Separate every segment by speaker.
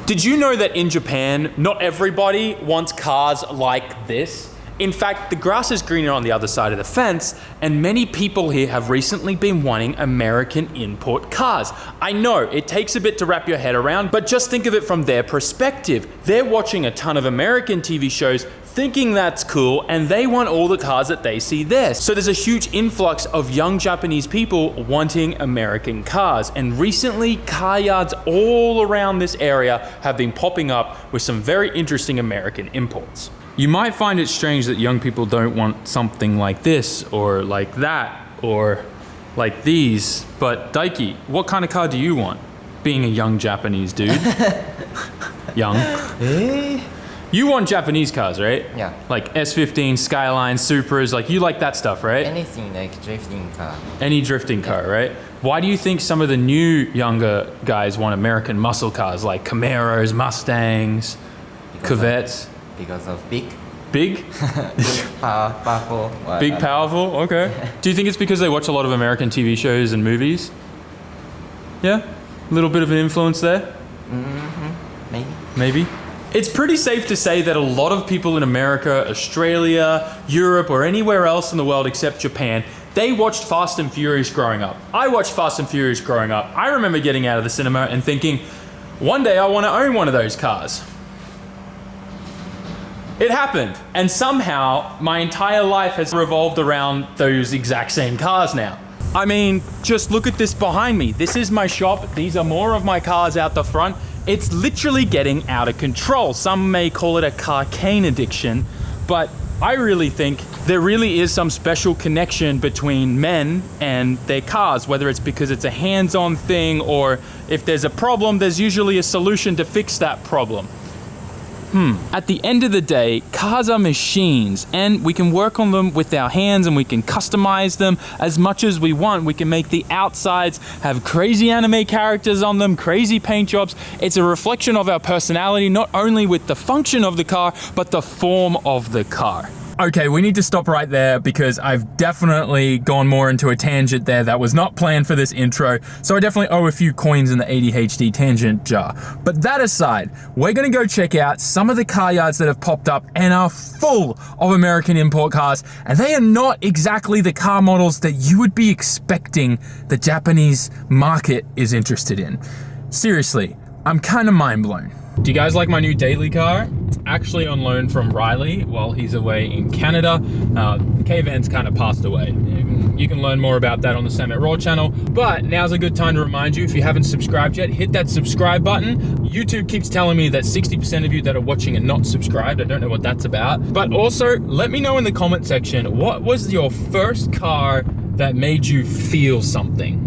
Speaker 1: Did you know that in Japan, not everybody wants cars like this? In fact, the grass is greener on the other side of the fence, and many people here have recently been wanting American import cars. I know, it takes a bit to wrap your head around, but just think of it from their perspective. They're watching a ton of American TV shows, thinking that's cool, and they want all the cars that they see there. So there's a huge influx of young Japanese people wanting American cars. And recently, car yards all around this area have been popping up with some very interesting American imports. You might find it strange that young people don't want something like this, or like that, or like these, but Daiki, what kind of car do you want? Being a young Japanese dude. Young. You want Japanese cars, right?
Speaker 2: Yeah.
Speaker 1: Like S15, Skyline, Supras, like you like that stuff, right?
Speaker 2: Anything like drifting car.
Speaker 1: Any drifting car, right? Why do you think some of the new younger guys want American muscle cars like Camaros, Mustangs, Corvettes?
Speaker 2: Because of big?
Speaker 1: Big?
Speaker 2: Powerful.
Speaker 1: Big, powerful, okay. Do you think it's because they watch a lot of American TV shows and movies? Yeah? A little bit of an influence there? Maybe? It's pretty safe to say that a lot of people in America, Australia, Europe, or anywhere else in the world except Japan, they watched Fast and Furious growing up. I watched Fast and Furious growing up. I remember getting out of the cinema and thinking, one day I want to own one of those cars. It happened, and somehow my entire life has revolved around those exact same cars now. I mean, just look at this behind me. This is my shop. These are more of my cars out the front. It's literally getting out of control. Some may call it a carcane addiction, but I really think there really is some special connection between men and their cars, whether it's because it's a hands-on thing or if there's a problem, there's usually a solution to fix that problem. At the end of the day, cars are machines, and we can work on them with our hands and we can customize them as much as we want. We can make the outsides have crazy anime characters on them, crazy paint jobs. It's a reflection of our personality, not only with the function of the car, but the form of the car. Okay, we need to stop right there because I've definitely gone more into a tangent there that was not planned for this intro, so I definitely owe a few coins in the ADHD tangent jar. But that aside, we're gonna go check out some of the car yards that have popped up and are full of American import cars, and they are not exactly the car models that you would be expecting the Japanese market is interested in. Seriously, I'm kind of mind blown. Do you guys like my new daily car? It's actually on loan from Riley while he's away in Canada. K-Van's kind of passed away. You can learn more about that on the SAMMIT Raw channel. But now's a good time to remind you, if you haven't subscribed yet, hit that subscribe button. YouTube keeps telling me that 60% of you that are watching are not subscribed. I don't know what that's about. But also, let me know in the comment section, what was your first car that made you feel something?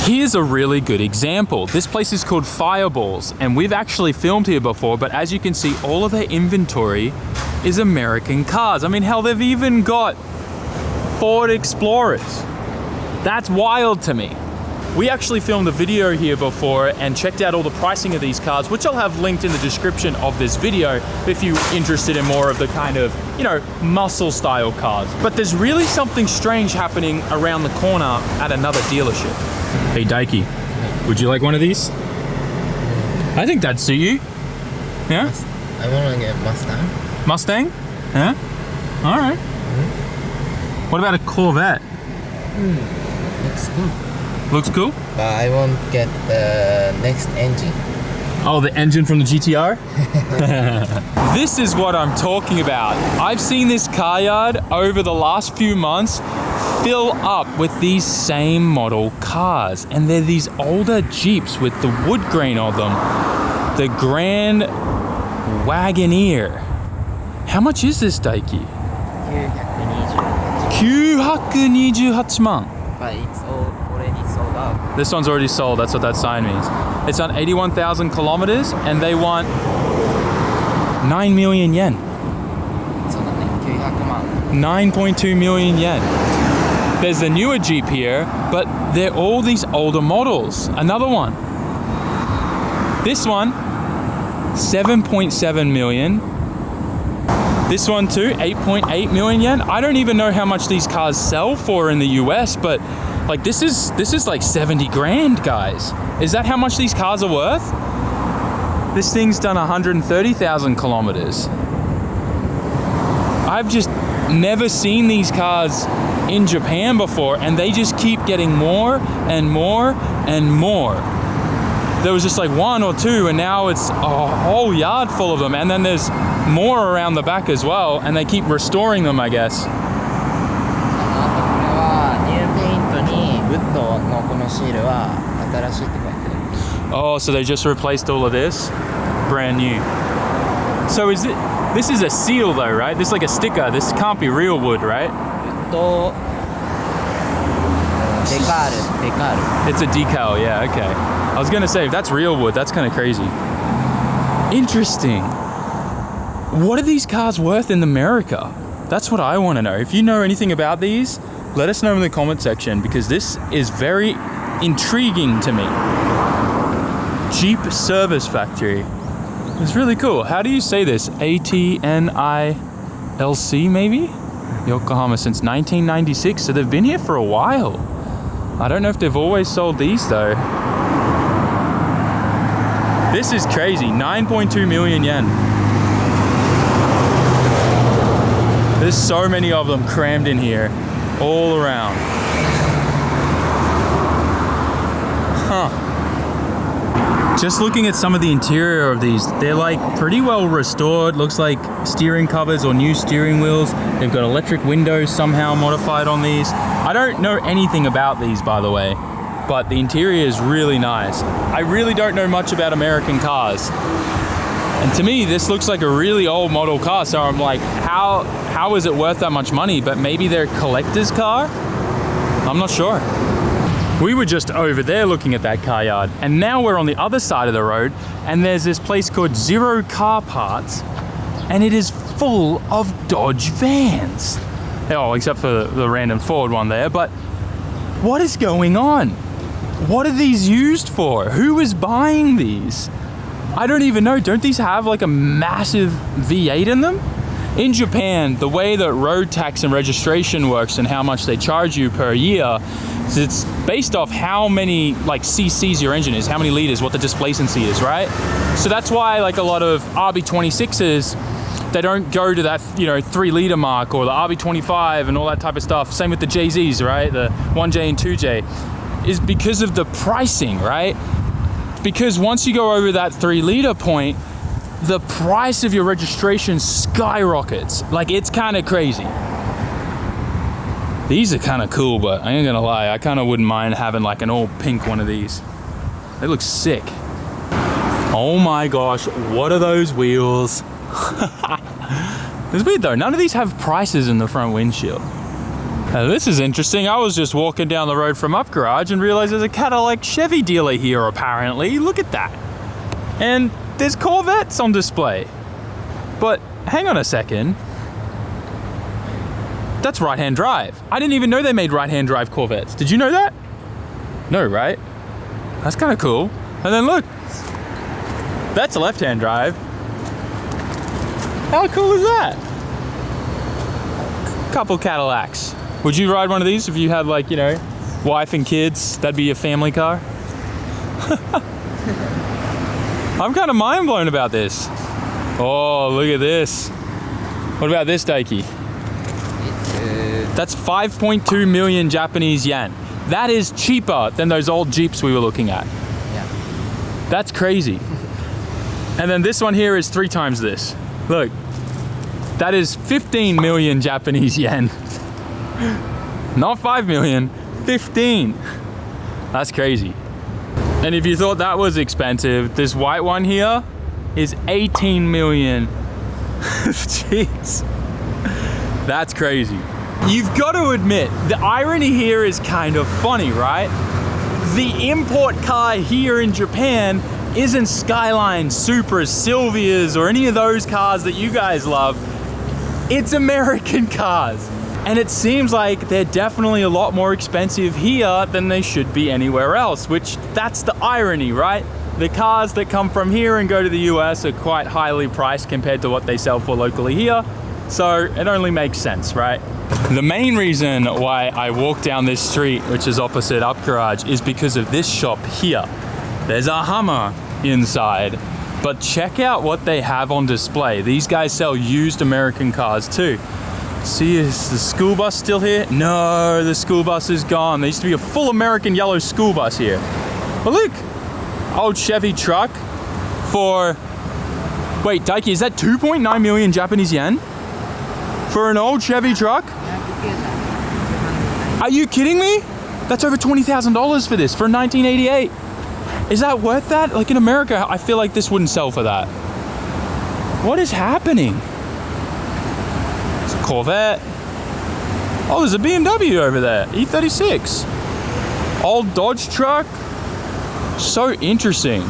Speaker 1: Here's a really good example. This place is called Fireballs, and we've actually filmed here before, but as you can see, all of their inventory is American cars. I mean, hell, they've even got Ford Explorers. That's wild to me. We actually filmed a video here before and checked out all the pricing of these cars, which I'll have linked in the description of this video if you're interested in more of the kind of, muscle style cars. But there's really something strange happening around the corner at another dealership. Hey Daiki, would you like one of these? I think that'd suit you. Yeah?
Speaker 2: I want to get Mustang.
Speaker 1: Mustang? Yeah? All right. What about a Corvette?
Speaker 2: Looks good.
Speaker 1: Looks cool?
Speaker 2: But I won't get the next engine.
Speaker 1: Oh, the engine from the GTR? This is what I'm talking about. I've seen this car yard over the last few months fill up with these same model cars. And they're these older Jeeps with the wood grain on them. The Grand Wagoneer. How much is this, Daiki? 928万.
Speaker 2: But it's already sold out.
Speaker 1: This one's already sold, that's what that sign means. It's on 81,000 kilometers and they want 9 million yen. 9.2 million yen. There's the newer Jeep here, but they're all these older models. Another one. This one, 7.7 million. This one too, 8.8 million yen. I don't even know how much these cars sell for in the US, but like this is like 70 grand, guys. Is that how much these cars are worth? This thing's done 130,000 kilometers. I've just never seen these cars in Japan before, and they just keep getting more and more and more. There was just like one or two, and now it's a whole yard full of them, and then there's more around the back as well, and they keep restoring them, I guess. Oh, so they just replaced all of this? Brand new. So this is a seal though, right? This is like a sticker. This can't be real wood, right? It's a decal, yeah, okay. I was gonna say, if that's real wood, that's kind of crazy. Interesting. What are these cars worth in America? That's what I want to know. If you know anything about these, let us know in the comment section, because this is very intriguing to me. Jeep Service Factory. It's really cool. How do you say this? ATNILC maybe? Yokohama since 1996, so they've been here for a while. I don't know if they've always sold these though. This is crazy, 9.2 million yen. There's so many of them crammed in here, all around. Huh. Just looking at some of the interior of these, they're like pretty well restored. Looks like steering covers or new steering wheels. They've got electric windows somehow modified on these. I don't know anything about these, by the way, but the interior is really nice. I really don't know much about American cars. And to me, this looks like a really old model car. So I'm like, how is it worth that much money? But maybe they're a collector's car? I'm not sure. We were just over there looking at that car yard, and now we're on the other side of the road, and there's this place called Zero Car Parts, and it is full of Dodge vans. Oh, except for the random Ford one there, but what is going on? What are these used for? Who is buying these? I don't even know. Don't these have like a massive V8 in them? In Japan, the way that road tax and registration works and how much they charge you per year, it's based off how many like cc's your engine is, how many liters, what the displacency is, right? So that's why like a lot of RB26s, they don't go to that, 3 liter mark, or the RB25 and all that type of stuff. Same with the JZs, right? The 1J and 2J, is because of the pricing, right? Because once you go over that 3 liter point, the price of your registration skyrockets. Like, it's kind of crazy. These are kind of cool, but I ain't gonna lie, I kind of wouldn't mind having like an all pink one of these. They look sick. Oh my gosh, what are those wheels? It's weird though, none of these have prices in the front windshield. Now, this is interesting. I was just walking down the road from Up Garage and realized there's a Cadillac Chevy dealer here apparently. Look at that. And there's Corvettes on display. But hang on a second. That's right-hand drive. I didn't even know they made right-hand drive Corvettes. Did you know that? No, right? That's kind of cool. And then look, that's a left-hand drive. How cool is that? Couple Cadillacs. Would you ride one of these if you had like, wife and kids? That'd be your family car? I'm kind of mind blown about this. Oh, look at this. What about this, Daiki? That's 5.2 million Japanese yen. That is cheaper than those old Jeeps we were looking at.
Speaker 2: Yeah.
Speaker 1: That's crazy. And then this one here is 3 times this. Look, that is 15 million Japanese yen. Not 5 million, 15. That's crazy. And if you thought that was expensive, this white one here is 18 million. Jeez. That's crazy. You've got to admit, the irony here is kind of funny, right? The import car here in Japan isn't Skyline, Supras, Silvias, or any of those cars that you guys love. It's American cars. And it seems like they're definitely a lot more expensive here than they should be anywhere else, which that's the irony, right? The cars that come from here and go to the US are quite highly priced compared to what they sell for locally here. So it only makes sense, right? The main reason why I walk down this street, which is opposite Up Garage, is because of this shop here. There's a Hummer inside. But check out what they have on display. These guys sell used American cars too. See, is the school bus still here? No, the school bus is gone. There used to be a full American yellow school bus here. But look, old Chevy truck for, wait, Daiki, is that 2.9 million Japanese yen? For an old Chevy truck? Are you kidding me? That's over $20,000 for this, for 1988. Is that worth that? Like in America, I feel like this wouldn't sell for that. What is happening? It's a Corvette. Oh, there's a BMW over there, E36. Old Dodge truck. So interesting.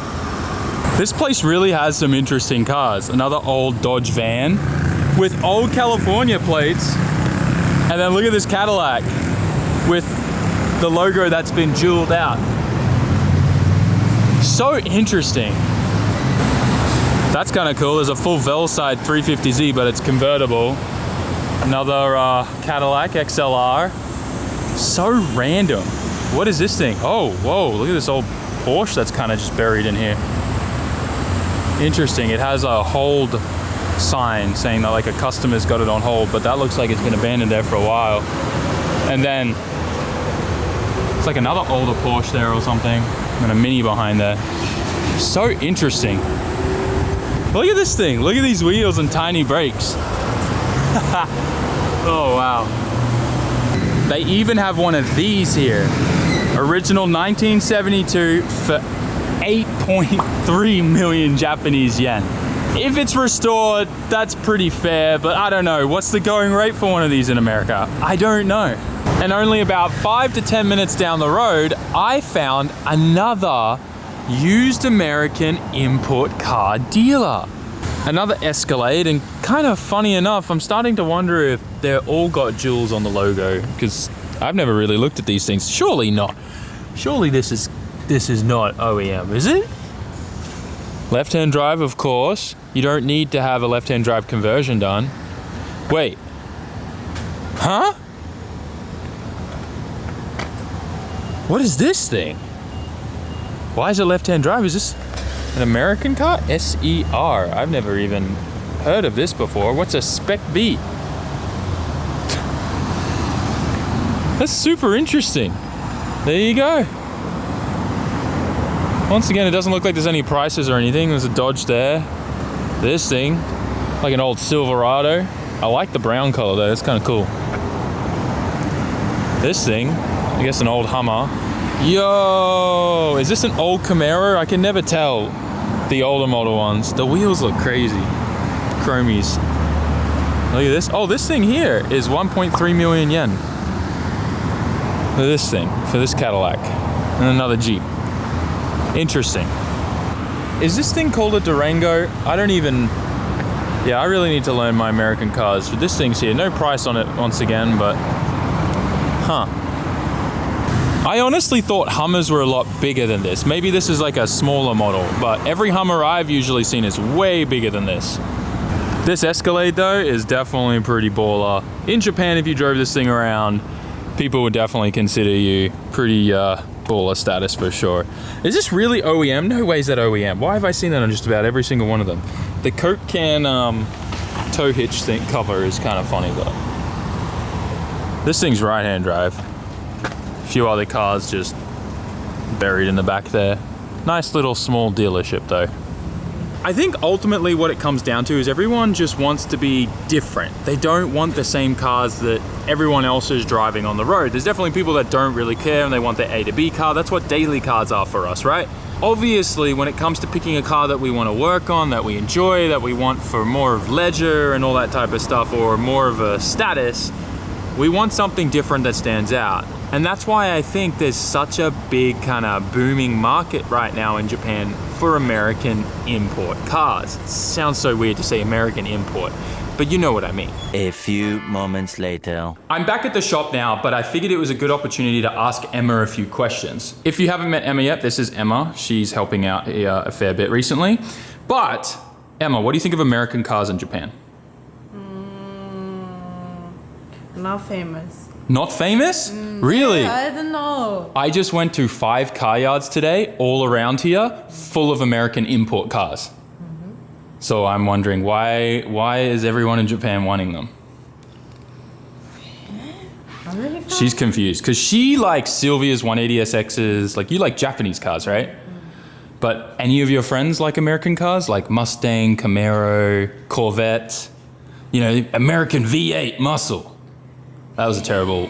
Speaker 1: This place really has some interesting cars. Another old Dodge van with old California plates. And then look at this Cadillac with the logo that's been jeweled out. So interesting. That's kind of cool. There's a full Velside 350Z, but it's convertible. Another Cadillac XLR. So random. What is this thing? Oh, whoa, look at this old Porsche that's kind of just buried in here. Interesting. It has a hold sign saying that like a customer's got it on hold, but that looks like it's been abandoned there for a while. And then it's like another older Porsche there or something, and a Mini behind there. So interesting. Look at this thing. Look at these wheels and tiny brakes. Oh wow. They even have one of these here. Original 1972 for 8.3 million Japanese yen. If it's restored, that's pretty fair, but I don't know. What's the going rate for one of these in America? I don't know. And only about 5 to 10 minutes down the road, I found another used American import car dealer. Another Escalade, and kind of funny enough, I'm starting to wonder if they're all got jewels on the logo, because I've never really looked at these things. Surely not. Surely this is not OEM, is it? Left-hand drive, of course. You don't need to have a left-hand drive conversion done. Wait. Huh? What is this thing? Why is it left-hand drive? Is this an American car? SER. I've never even heard of this before. What's a Spec V? That's super interesting. There you go. Once again, it doesn't look like there's any prices or anything. There's a Dodge there. This thing, like an old Silverado. I like the brown color though, it's kind of cool. This thing, I guess an old Hummer. Yo, is this an old Camaro? I can never tell the older model ones. The wheels look crazy. Chromies. Look at this. Oh, this thing here is 1.3 million yen. For this thing, for this Cadillac. And another Jeep. Interesting. Is this thing called a Durango? I don't even... Yeah, I really need to learn my American cars. But this thing's here. No price on it once again, but... Huh. I honestly thought Hummers were a lot bigger than this. Maybe this is like a smaller model, but every Hummer I've usually seen is way bigger than this. This Escalade though is definitely pretty baller. In Japan, if you drove this thing around, people would definitely consider you pretty baller status for sure. Is this really OEM? No way is that OEM. Why have I seen that on just about every single one of them? The Coke can tow hitch thing cover is kind of funny though. This thing's right-hand drive. A few other cars just buried in the back there. Nice little small dealership though. I think ultimately what it comes down to is everyone just wants to be different. They don't want the same cars that everyone else is driving on the road. There's definitely people that don't really care and they want their A to B car. That's what daily cars are for us, right? Obviously, when it comes to picking a car that we want to work on, that we enjoy, that we want for more of leisure and all that type of stuff, or more of a status, we want something different that stands out. And that's why I think there's such a big kind of booming market right now in Japan for American import cars. It sounds so weird to say American import, but you know what I mean.
Speaker 3: A few moments later.
Speaker 1: I'm back at the shop now, but I figured it was a good opportunity to ask Emma a few questions. If you haven't met Emma yet, this is Emma. She's helping out here a fair bit recently. But Emma, what do you think of American cars in Japan?
Speaker 4: Not famous.
Speaker 1: Not famous? Really?
Speaker 4: Yeah, I don't know.
Speaker 1: I just went to 5 car yards today, all around here, full of American import cars. So I'm wondering why is everyone in Japan wanting them? She's confused because she likes Silvias 180SXs. Like, you like Japanese cars, right? But any of your friends like American cars, like Mustang, Camaro, Corvette, you know, American V8 muscle? That was a terrible.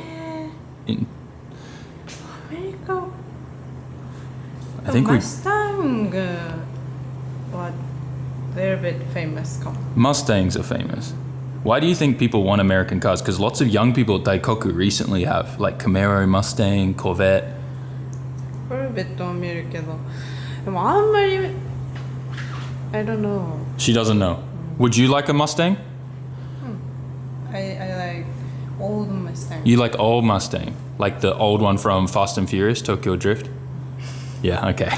Speaker 4: America.
Speaker 1: I think
Speaker 4: Mustang. What? They're a bit famous car.
Speaker 1: Mustangs are famous. Why do you think people want American cars? Because lots of young people at Daikoku recently have, like Camaro, Mustang, Corvette.
Speaker 4: コルベットを見るけど、でもあんまり I don't know.
Speaker 1: She doesn't know. Would you like a Mustang?
Speaker 4: I like old Mustang.
Speaker 1: You like old Mustang? Like the old one from Fast and Furious, Tokyo Drift? Yeah, okay.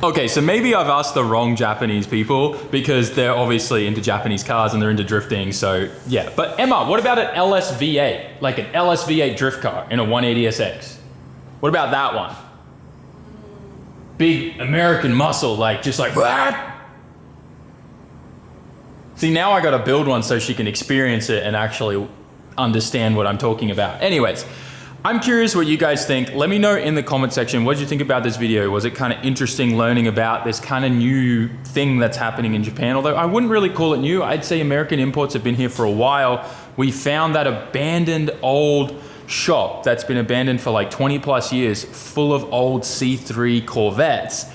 Speaker 1: Okay, so maybe I've asked the wrong Japanese people because they're obviously into Japanese cars and they're into drifting, so yeah. But Emma, what about an LSV8? Like an LSV8 drift car in a 180SX? What about that one? Big American muscle, like just like what? See, now I gotta build one so she can experience it and actually understand what I'm talking about. Anyways, I'm curious what you guys think. Let me know in the comment section, what did you think about this video? Was it kind of interesting learning about this kind of new thing that's happening in Japan? Although I wouldn't really call it new. I'd say American imports have been here for a while. We found that abandoned old shop that's been abandoned for like 20 plus years, full of old C3 Corvettes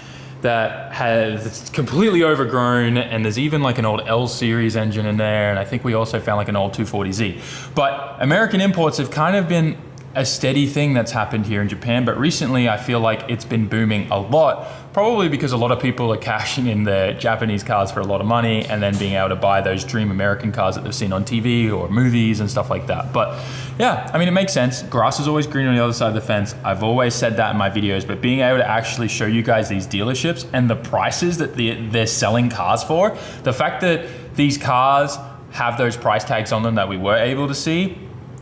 Speaker 1: that has completely overgrown, and there's even like an old L series engine in there, and I think we also found like an old 240Z. But American imports have kind of been a steady thing that's happened here in Japan, but recently I feel like it's been booming a lot, probably because a lot of people are cashing in their Japanese cars for a lot of money and then being able to buy those dream American cars that they've seen on TV or movies and stuff like that. But yeah, I mean, it makes sense. Grass is always green on the other side of the fence. I've always said that in my videos, but being able to actually show you guys these dealerships and the prices that they're selling cars for, the fact that these cars have those price tags on them that we were able to see,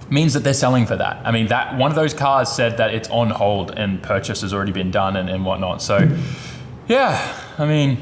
Speaker 1: means that they're selling for that. I mean, that one of those cars said that it's on hold and purchase has already been done and whatnot. So yeah, I mean,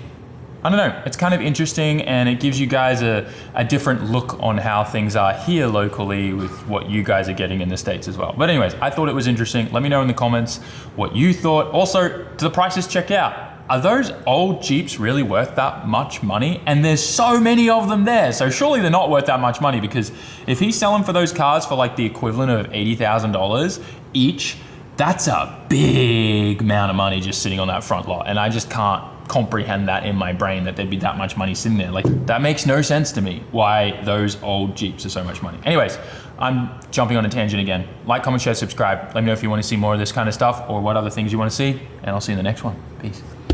Speaker 1: I don't know. It's kind of interesting and it gives you guys a different look on how things are here locally with what you guys are getting in the States as well. But anyways, I thought it was interesting. Let me know in the comments what you thought. Also, do the prices check out? Are those old Jeeps really worth that much money? And there's so many of them there. So surely they're not worth that much money, because if he's selling for those cars for like the equivalent of $80,000 each, that's a big amount of money just sitting on that front lot. And I just can't comprehend that in my brain, that there'd be that much money sitting there. Like, that makes no sense to me, why those old Jeeps are so much money. Anyways, I'm jumping on a tangent again. Like, comment, share, subscribe. Let me know if you want to see more of this kind of stuff or what other things you want to see, and I'll see you in the next one. Peace.